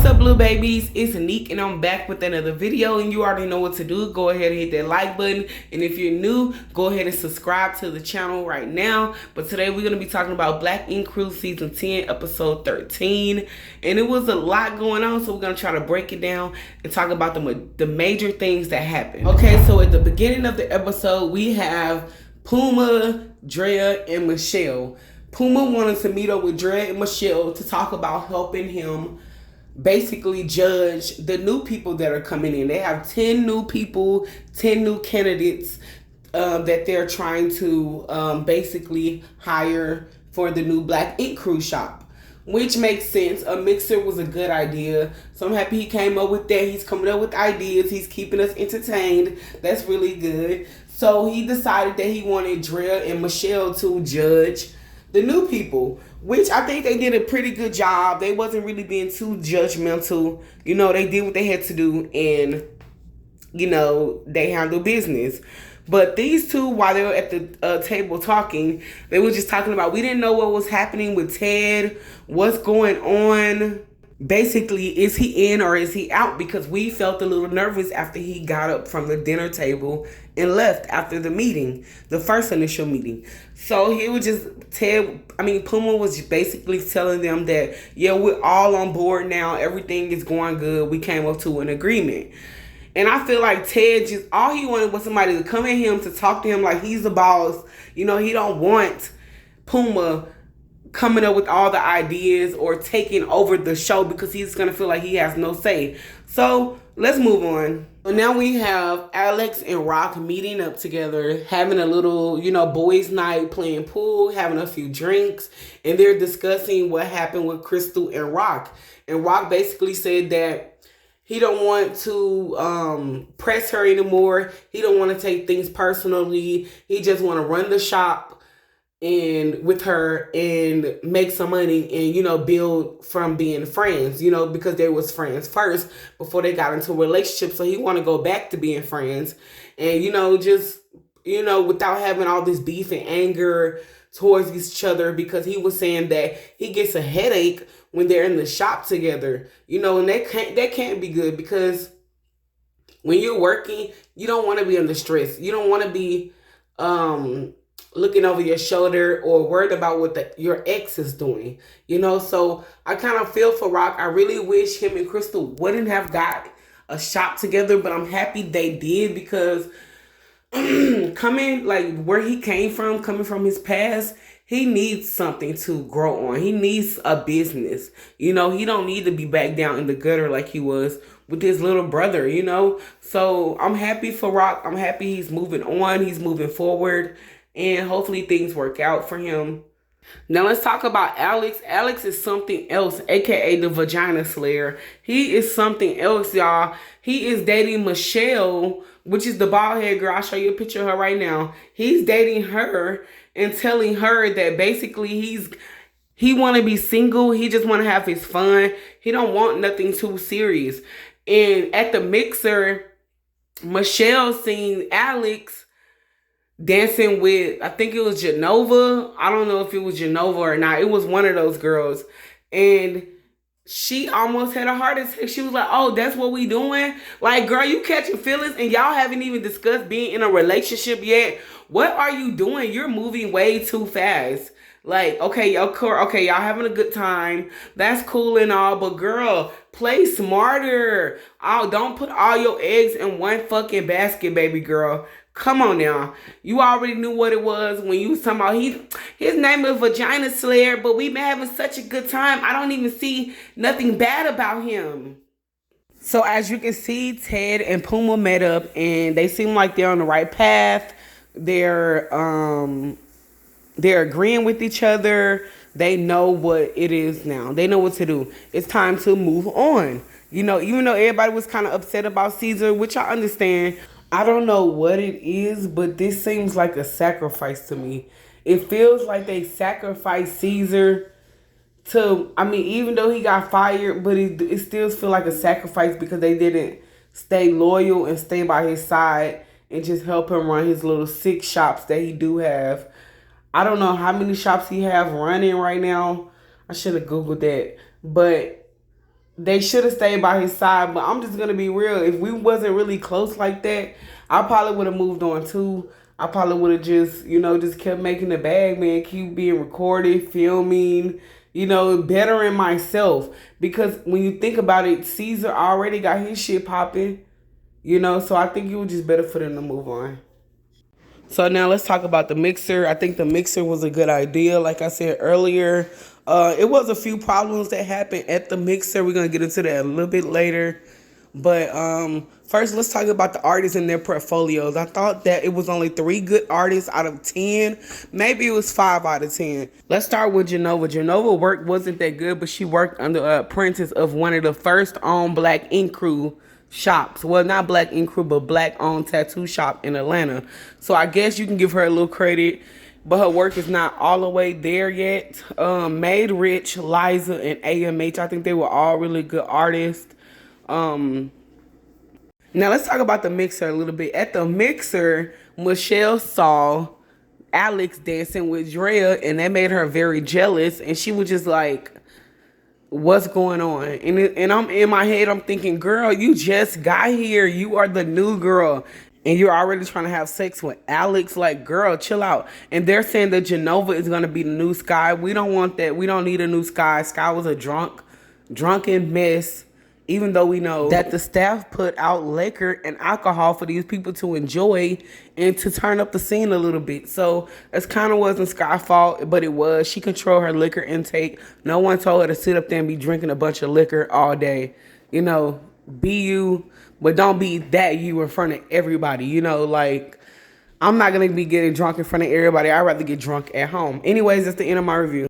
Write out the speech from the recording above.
What's up, blue babies? It's Neek and I'm back with another video, and you already know what to do. Go ahead and hit that like button, and if you're new, go ahead and subscribe to the channel right now. But today we're going to be talking about Black Ink Crew Season 10, Episode 13, and it was a lot going on, so we're going to try to break it down and talk about the major things that happened. Okay, so at the beginning of the episode, we have Puma, Drea, and Michelle. Puma wanted to meet up with Drea and Michelle to talk about helping him basically judge the new people that are coming in. They have 10 new people, 10 new candidates that they're trying to basically hire for the new Black Ink Crew shop, which makes sense. A mixer was a good idea, so I'm happy he came up with that. He's coming up with ideas. He's keeping us entertained. That's really good. So he decided that he wanted Drea and Michelle to judge the new people, which I think they did a pretty good job. They wasn't really being too judgmental. You know, they did what they had to do, and, you know, they handled business. But these two, while they were at the table talking, they were just talking about, we didn't know what was happening with Ted, what's going on. Basically, is he in or is he out? Because we felt a little nervous after he got up from the dinner table and left after the meeting, the first initial meeting. So he was just, Puma was basically telling them that, yeah, we're all on board now. Everything is going good. We came up to an agreement. And I feel like Ted just, all he wanted was somebody to come at him, to talk to him like he's the boss. You know, he don't want Puma coming up with all the ideas or taking over the show, because he's going to feel like he has no say. So let's move on. So now we have Alex and Rock meeting up together, having a little, you know, boys' night, playing pool, having a few drinks, and they're discussing what happened with Crystal and Rock. And Rock basically said that he don't want to press her anymore. He don't want to take things personally. He just want to run the shop and with her and make some money and, you know, build from being friends, you know, because they was friends first before they got into a relationship. So he want to go back to being friends and, you know, just, you know, without having all this beef and anger towards each other, because he was saying that he gets a headache when they're in the shop together, you know, and that can't be good, because when you're working, you don't want to be under stress. You don't want to be looking over your shoulder or worried about what your ex is doing, you know. So I kind of feel for Rock. I really wish him and Crystal wouldn't have got a shop together, but I'm happy they did, because coming like where he came from, coming from his past, he needs something to grow on. He needs a business, you know. He don't need to be back down in the gutter like he was with his little brother, you know. So I'm happy for Rock. I'm happy he's moving on. He's moving forward. And hopefully things work out for him. Now let's talk about Alex. Alex is something else, aka the Vagina Slayer. He is something else, y'all. He is dating Michelle, which is the bald head girl. I'll show you a picture of her right now. He's dating her and telling her that basically he want to be single. He just want to have his fun. He don't want nothing too serious. And at the mixer, Michelle seen Alex dancing with, I think it was Genova. I don't know if it was Genova or not. It was one of those girls. And she almost had a heart attack. She was like, oh, that's what we doing? Like, girl, you catching feelings and y'all haven't even discussed being in a relationship yet. What are you doing? You're moving way too fast. Like, okay, y'all having a good time. That's cool and all, but girl, play smarter. Oh, don't put all your eggs in one fucking basket, baby girl. Come on now. You already knew what it was when you was talking about his name is Vagina Slayer, but we've been having such a good time. I don't even see nothing bad about him. So as you can see, Ted and Puma met up and they seem like they're on the right path. They're agreeing with each other. They know what it is now. They know what to do. It's time to move on. You know, even though everybody was kind of upset about Caesar, which I understand, I don't know what it is, but this seems like a sacrifice to me. It feels like they sacrificed Caesar to, even though he got fired, but it still feels like a sacrifice because they didn't stay loyal and stay by his side and just help him run his little 6 shops that he do have. I don't know how many shops he have running right now. I should have Googled that. But they should have stayed by his side. But I'm just gonna be real. If we wasn't really close like that, I probably would have moved on too. I probably would have just, just kept making the bag, man. Keep being recorded, filming, bettering myself. Because when you think about it, Caesar already got his shit popping, So I think it was just better for them to move on. So now let's talk about the mixer. I think the mixer was a good idea. Like I said earlier, it was a few problems that happened at the mixer. We're gonna get into that a little bit later. But first, let's talk about the artists and their portfolios. I thought that it was only 3 good artists out of 10. Maybe it was 5 out of 10. Let's start with Genova. Genova work wasn't that good, but she worked under a apprentice of one of the first owned black ink crew shops. Well, not black ink crew, but black owned tattoo shop in Atlanta. So I guess you can give her a little credit, but her work is not all the way there yet. Made Rich, Liza, and AMH, I think they were all really good artists. Now let's talk about the mixer a little bit. At the mixer, Michelle saw Alex dancing with Drea, and that made her very jealous. And she was just like, "What's going on?" And I'm in my head, I'm thinking, "Girl, you just got here. You are the new girl, and you're already trying to have sex with Alex. Like, girl, chill out." And they're saying that Genova is gonna be the new Sky. We don't want that. We don't need a new Sky. Sky was a drunken mess. Even though we know that the staff put out liquor and alcohol for these people to enjoy and to turn up the scene a little bit. So it kind of wasn't Sky's fault, but it was. She controlled her liquor intake. No one told her to sit up there and be drinking a bunch of liquor all day. Be you, but don't be that you in front of everybody. Like, I'm not going to be getting drunk in front of everybody. I'd rather get drunk at home. Anyways, that's the end of my review.